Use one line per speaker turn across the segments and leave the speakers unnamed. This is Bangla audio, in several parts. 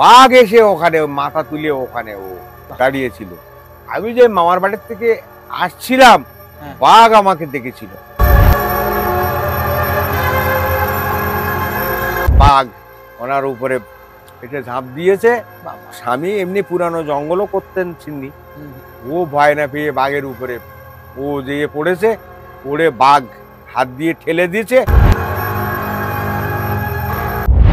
বাঘ এসে ওখানে মাথা তুলে ওখানে ও দাঁড়িয়েছিল। আমি যে মামার বাড়ির থেকে আসছিলাম, বাঘ আমাকে দেখেছিল। বাঘ ওনার উপরে এটা ঝাঁপ দিয়েছে। স্বামী এমনি পুরানো জঙ্গলও করতেন চিনি, ও ভয় না পেয়ে বাঘের উপরে ও যেয়ে পড়েছে, পড়ে বাঘ হাত দিয়ে ঠেলে দিয়েছে।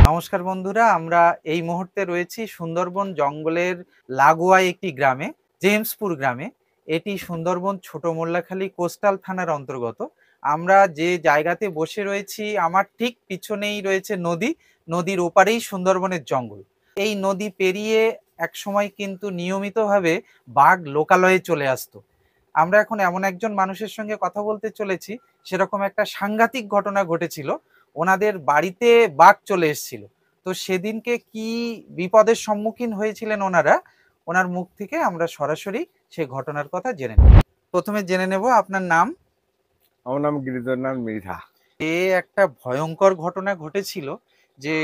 নমস্কার বন্ধুরা, আমরা এই মুহূর্তে রয়েছি সুন্দরবন জঙ্গলের লাগোয়া একটি গ্রামে, জেমসপুর গ্রামে। এটি সুন্দরবন ছোট মোল্লাখালী কোস্টাল থানার অন্তর্গত। আমরা যে জায়গাতে বসে রয়েছি, আমার ঠিক পিছনেই রয়েছে নদী, নদীর ওপারেই সুন্দরবনের জঙ্গল। এই নদী পেরিয়ে একসময় কিন্তু নিয়মিতভাবে বাঘ লোকালয়ে চলে আসতো। আমরা এখন এমন একজন মানুষের সঙ্গে কথা বলতে চলেছি, সেরকম একটা সাংঘাতিক ঘটনা ঘটেছিল। ওনাদের বাড়িতে বাঘ চলে এসেছিল। তো সেদিনকে কি বিপদের সম্মুখীন হয়েছিলেন ওনারা, ওনার মুখ থেকে আমরা সরাসরি সেই ঘটনার কথা জেনে নেব। প্রথমে জেনে নেব আপনার নাম।
আমার নাম গিরিধরনাথ মৃধা।
একটা ভয়ঙ্কর ঘটনা ঘটেছিল যে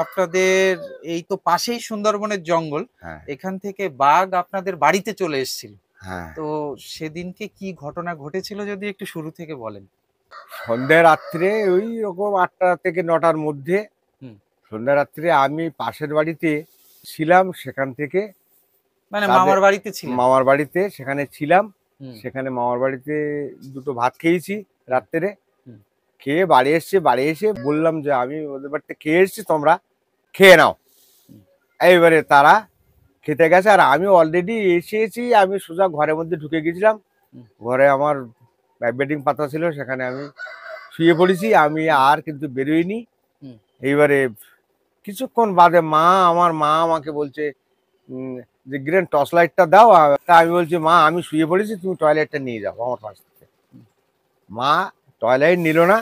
আপনাদের এই তো পাশেই সুন্দরবনের জঙ্গল, এখান থেকে বাঘ আপনাদের বাড়িতে চলে এসেছিল। তো সেদিনকে কি ঘটনা ঘটেছিল যদি একটু শুরু থেকে বলেন।
সন্ধ্যা রাত্রে ওই রকম 8টা থেকে 9টার মধ্যে, সন্ধ্যা রাত্রে আমি পাশের বাড়িতে ছিলাম, সেখান থেকে
মানে মামার বাড়িতে ছিলাম,
মামার বাড়িতে সেখানে ছিলাম। সেখানে মামার বাড়িতে দুটো ভাত খেয়েছি রাত্রে, খেয়ে বাড়ি এসছি। বাড়ি এসে বললাম যে আমি ওদের বাড়িতে খেয়ে এসছি, তোমরা খেয়ে নাও। এইবারে তারা খেতে গেছে আর আমি অলরেডি এসেছি। আমি সোজা ঘরের মধ্যে ঢুকে গেছিলাম। ঘরে আমার বেডিং পাতা ছিল, সেখানে আমি শুয়ে পড়েছি। আমি আর কিন্তু বেরোইনি। এইবারে কিছুক্ষণ বাদে আমার মা আমাকে বলছে যে গ্রেন টর্চ লাইটটা দাও। তা আমি বলছি, মা আমি শুয়ে পড়েছি, তুমি টয়লেটটা নিয়ে যাও আমার পাশ থেকে। মা টয়লেট নিল না।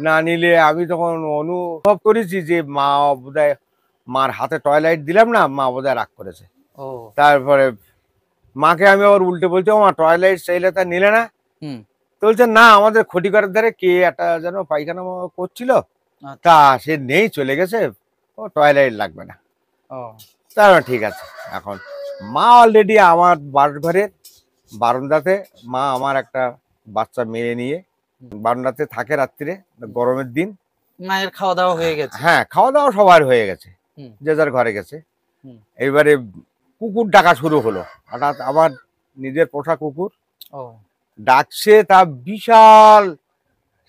না নিলে আমি তখন অনুভব করেছি যে মা বোধহয়, মার হাতে টয়লেট দিলাম না, মা বোধহয় রাগ করেছে। তারপরে মাকে আমি আবার উল্টে বলছি, মা টয়লেট চাইলে তা নিলে না। তো বলছে না, আমাদের খটিকারের ধারে কে একটা যেন পায়খানা করছিল, তা সে নেই, চলে গেছে, ও টয়লেট লাগবে না। তারপর ঠিক আছে। এখন মা অলরেডি আমার ঘরের বারান্দাতে, মা আমার একটা বাচ্চা মেয়ে নিয়ে বারান্দাতে থাকে রাত্রিরে, গরমের দিন।
মায়ের খাওয়া দাওয়া হয়ে গেছে?
হ্যাঁ, খাওয়া দাওয়া সবার হয়ে গেছে, যে যার ঘরে গেছে। এইবারে কুকুর ডাকা শুরু হলো হঠাৎ। আমার নিজের পোষা কুকুর ডাকছে, তা বিশাল,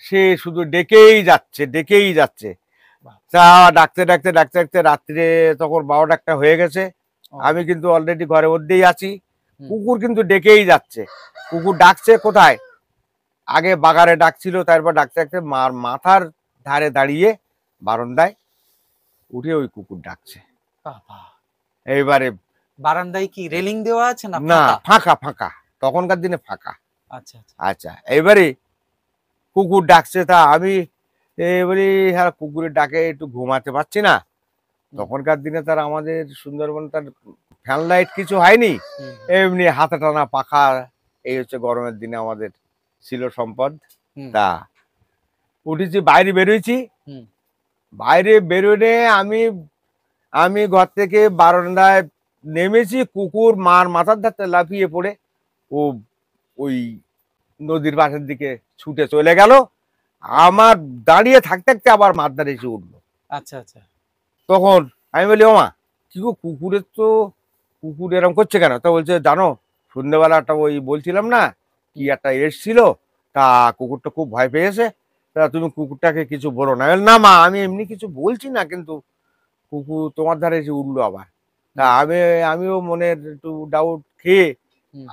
সে শুধু ডেকেই যাচ্ছে ডেকেই যাচ্ছে। তা ডাকতে ডাকতে ডাকতে ডাকতে রাত্রে তখন 12টা হয়ে গেছে। আমি কিন্তু অলরেডি ঘরের মধ্যেই আছি। কুকুর কিন্তু ডেকেই যাচ্ছে। কুকুর ডাকছে কোথায়? আগে বাগারে ডাকছিল, তারপর ডাকতে ডাকতে মার মাথার ধারে দাঁড়িয়ে বারান্দায় উঠে ওই কুকুর ডাকছে। এইবারে
বারান্দায় কি রেলিং দেওয়া আছে না?
না, ফাঁকা ফাঁকা, তখনকার দিনে ফাঁকা।
আচ্ছা
আচ্ছা, এবারে কুকুর ডাকছে। তা আমি এবারে হ্যাঁ, কুকুরের ডাকে একটু ঘুমাতে পারছি না। তখনকার দিনে তার আমাদের সুন্দরবন তার ফ্যান লাইট কিছু হয়নি, এমনি হাতে টানা পাখা, এই হচ্ছে গরমের দিনে আমাদের ছিল সম্পদ। তা উঠেছি, বাইরে বেরোইছি। বাইরে বেরোনে আমি ঘর থেকে বারান্দায় নেমেছি, কুকুর মার মাথার ধারতে লাফিয়ে পড়ে ও ওই নদীর পাশের দিকে ছুটে চলে গেল। আমার দাঁড়িয়ে থাকতে থাকতে আবার মাথার এসে উঠলো।
আচ্ছা আচ্ছা।
তখন আমি বলি, ওমা কি গো, কুকুরের তো কুকুর এরকম করছে কেন? তা বলছে, জানো সন্ধ্যেবেলাটা ওই বলছিলাম না কি একটা এসছিল, তা কুকুরটা খুব ভয় পেয়েছে, তা তুমি কুকুরটাকে কিছু বলো না। না মা, আমি এমনি কিছু বলছি না, কিন্তু কুকুর তোমার ধারে এসে উঠলো আবার। তা আমিও মনের একটু ডাউট খেয়ে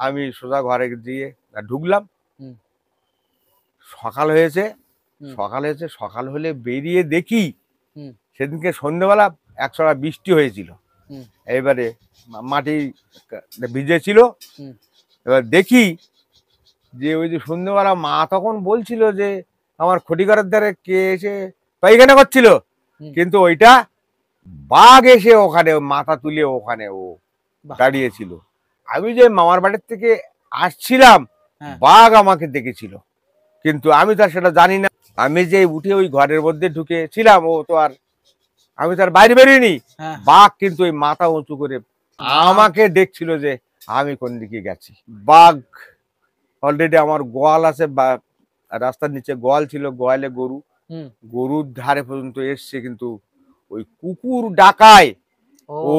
আমি সোজা ঘরে দিয়ে ঢুকলাম। সকাল হয়েছে। সকাল হলে বেরিয়ে দেখি, সেদিনকে সন্ধ্যেবেলা একছড়া বৃষ্টি হয়েছিল। এবারে মাটি ভিজেছিল। এবার দেখি যে ওই যে সন্ধ্যেবেলা মা তখন বলছিল যে আমার খটিকারের ধারে কে এসে পায়খানা করছিল, কিন্তু ওইটা বাঘ এসে ওখানে মাথা তুলে ওখানে ও দাঁড়িয়েছিল। আমি যে মামার বাড়ির থেকে আসছিলাম, বাঘ আমাকে দেখেছিল, কিন্তু আমি তো সেটা জানি না। আমি যে উঠে ওই ঘরের মধ্যে ঢুকেছিলাম, ও তো আর আমি তার বাইরে বেরিয়েনি,
হ্যাঁ
বাঘ কিন্তু ওই মাথা উঁচু করে আমাকে দেখছিল যে আমি কোন দিকে গেছি। বাঘ অলরেডি আমার গোয়াল আছে, বা রাস্তার নিচে গোয়াল ছিল, গোয়ালে গরু,
হুম
গরুর ধারে পর্যন্ত এসছে, কিন্তু ওই কুকুর ডাকায়
ও
ও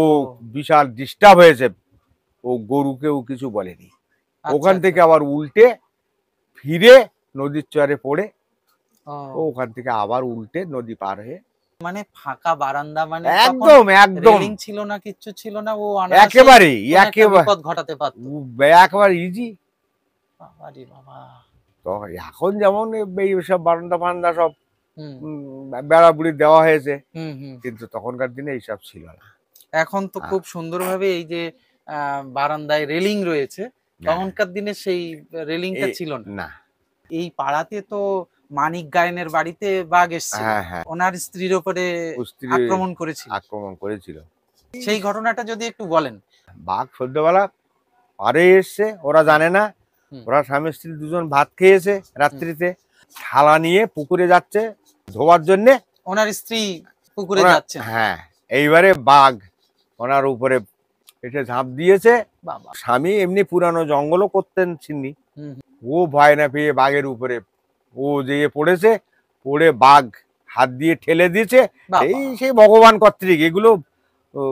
বিশাল ডিস্টার্ব হয়েছে, ও গরুকেও কিছু বলেনি।
আচ্ছা,
ওখান থেকে
আচ্ছা।
আবার উল্টে ফিরে নদীর চরে পড়ে ও
ও
ওখান থেকে আবার উল্টে নদী পার হয়ে
মানে ফাঁকা বারান্দা, মানে তখন
একদম একদম
রেলিং ছিল না, কিচ্ছু ছিল না, ও অনায়াসেই
একেবারে
কোনো একটা
একেবারে
বিপদ ঘটাতে পারতো।
একেবারে ইজি।
বাবারে বাবা!
তো এখন যেমন এই সব বারান্দা ফারান্দা সব
হুম,
বেড়া বুড়ি দেওয়া হয়েছে,
হুম, হুম।
কিন্তু তখনকার দিনে এইসব ছিল না।
এখন তো
আহ,
খুব সুন্দরভাবে এই যে বারান্দায় রেলিং রয়েছে,
হ্যাঁ,
তখনকার দিনে সেই রেলিংটা
এ-
ছিল না।
না,
এই পাড়াতে তো মানিক গায়েনের বাড়িতে বাঘ এসেছিল।
হ্যাঁ হ্যাঁ,
ওনার স্ত্রীর ওপরে
ও স্ত্রী
আক্রমণ করেছিল।
আক্রমণ করেছিল।
সেই ঘটনাটা যদি একটু বলেন।
বাঘ সন্ধ্যেবেলা পারে এসছে, ওরা জানে না,
হুম,
ওরা স্বামী স্ত্রী দুজন ভাত খেয়েছে
হুম।
রাত্রিতে, থালা নিয়ে পুকুরে যাচ্ছে ধোয়ার জন্যে।
ওনার স্ত্রী পুকুরে
ওরা
যাচ্ছেন।
হ্যাঁ, এইবারে বাঘ ওনার উপরে এসে ঝাঁপ দিয়েছে।
বাবা!
স্বামী এমনি পুরানো জঙ্গলও করতেন চিনি,
হুম, হুম।
ও ভয় না পেয়ে বাঘের উপরে ও যেয়ে পড়েছে, পড়ে বাঘ হাত দিয়ে ঠেলে দিয়েছে।
বাবা!
সেই ভগবান কর্তৃক এগুলো,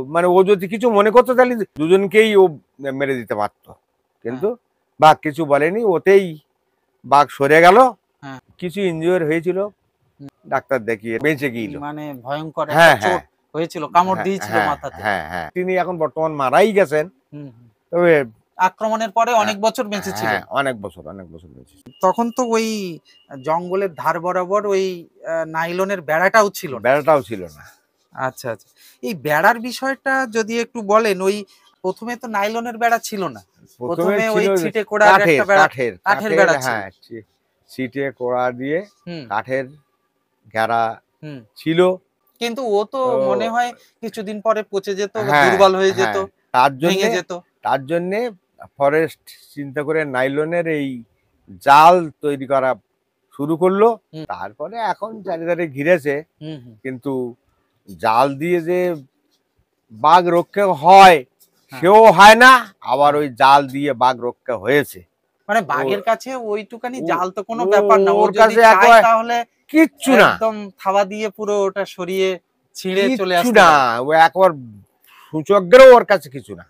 মানে ও যদি কিছু মনে করতো তাহলে দুজনকেই ও মেরে দিতে পারতো,
হ্যাঁ,
কিন্তু বাঘ কিছু বলেনি, ওতেই বাঘ সরে গেল।
হ্যাঁ।
কিছু ইনজিওর হয়েছিল,
হুম।
ডাক্তার দেখিয়ে বেঁচে গিয়েছিল।
মানে ভয়ঙ্কর একটা
হ্যাঁ হ্যাঁ
চোট হয়েছিল, কামড়
হ্যাঁ
দিয়েছিল
হ্যাঁ
মাথাতে।
হ্যাঁ হ্যাঁ, তিনি এখন বর্তমান মারাই গেছেন,
হুম, হুম।
তবে
আক্রমণের পরে অনেক বছর বেঁচে
হ্যাঁ
ছিলেন।
অনেক বছর বেঁচে।
তখন তো ওই জঙ্গলের ধার বরাবর ওই নাইলনের বেড়াটাও ছিল না।
বেড়াটাও ছিল না।
আচ্ছা, আচ্ছা। এই বেড়ার বিষয়টা যদি একটু বলেন, ওই ১ম এ তো নাইলনের বেড়া ছিল না।
প্রথমে
১ম এ ওই
ছিল
ছিটে কোড়ার একটা বেড়া,
কাঠের
কাঠের বেড়া ছিল।
হ্যাঁ, ছিটে কোড়া দিয়ে
হুম,
কাঠের ঘেরা
হুম।
ছিল।
কিন্তু ও তো
তো
মনে হয় কিছুদিন পরে পচে যেত বা
হ্যাঁ
দুর্বল হয়ে যেত,
হ্যাঁ, তার
ভেঙে
জন্যে
যেত।
ফরেস্ট চিন্তা করে নাইলনের এই জাল তৈরি করা শুরু করলো।
হুম,
তারপরে এখন চারিধারে ঘিরেছে,
হুম, হুম।
কিন্তু জাল দিয়ে যে বাঘ রক্ষা হয়
হ্যাঁ,
সেও হয় না, আবার
হ্যাঁ।
ওই জাল দিয়ে বাঘ রক্ষা হয়েছে।
মানে
ও
বাঘের কাছে ওইটুকানি
ও
জাল তো কোনো
ও
ব্যাপার না। ও
ওর
যদি
কাছে
চায় তাহলে
কিচ্ছু না,
একদম থাবা দিয়ে পুরো ওটা সরিয়ে ছিঁড়ে চলে
কিচ্ছু
আসতে
না,
পারে।
ও একবার সূচকদেরও ওর কাছে কিছু না,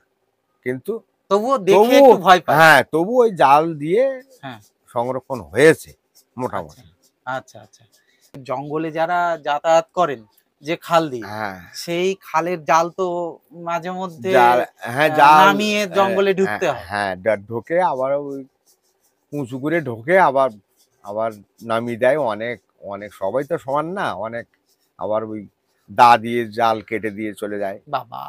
কিন্তু
তবুও দেখে
তবু
একটু ভয় পায়।
হ্যাঁ, তবু ওই জাল দিয়ে
হ্যাঁ,
সংরক্ষণ হয়েছে
আচ্ছা,
মোটামুটি।
আচ্ছা, আচ্ছা। জঙ্গলে যারা যাতায়াত করেন যে খাল দিয়ে,
হ্যাঁ,
সেই খালের জাল তো মাঝে মধ্যে
জাল, হ্যাঁ জাল,
নামিয়ে জঙ্গলে ঢুকতে হয়।
হ্যাঁ ঢোকে, আবার ওই উঁচু করে ঢোকে, আবার আবার নামিয়ে দেয়। অনেক অনেক সবাই তো সমান না, অনেক আবার ওই দা দিয়ে জাল কেটে দিয়ে চলে যায়।
বাবা!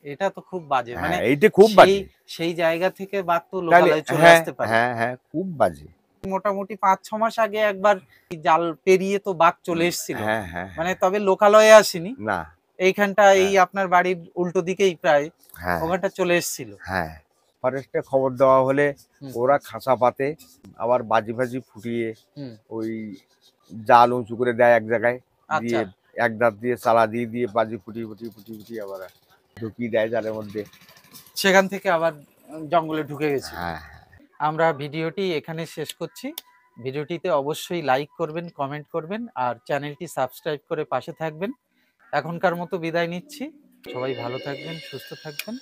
এটা তো খুব বাজে।
হ্যাঁ,
মানে
এইটা খুব
সেই
বাজে।
সেই জায়গা থেকে বাঘ তো
তাহলে
লোকালয়ে চলে
হ্যাঁ
আসতে পারে।
হ্যাঁ হ্যাঁ, খুব বাজে।
মোটামুটি ৫-৬ মাস আগে একবার এই জাল পেরিয়ে তো বাঘ চলে এসেছিল।
হ্যাঁ হ্যাঁ
মানে
হ্যাঁ,
তবে লোকালয়ে আসেনি।
না,
এইখানটা এই
হ্যাঁ
আপনার বাড়ির উল্টো দিকেই প্রায়
হ্যাঁ
ওখানটা চলে এসেছিল।
হ্যাঁ, ফরেস্টে খবর দেওয়া হলে
হুম,
ওরা খাঁচা পাতে, আবার বাজি ফাজি ফুটিয়ে
হুম।
ওই জাল উঁচু করে দেয় এক জায়গায়,
আচ্ছা,
দিয়ে এক ধার দিয়ে চালা দিয়ে দিয়ে বাজি ফুটিয়ে আবার ঢুকিয়ে দেয় জালের মধ্যে।
সেখান থেকে আবার জঙ্গলে ঢুকে গেছিল।
হ্যাঁ
আমরা ভিডিওটি এখানে শেষ করছি। ভিডিওটিতে অবশ্যই লাইক করবেন, কমেন্ট করবেন আর চ্যানেলটি সাবস্ক্রাইব করে পাশে থাকবেন। এখনকার মতো বিদায় নিচ্ছি। সবাই ভালো থাকবেন, সুস্থ থাকবেন।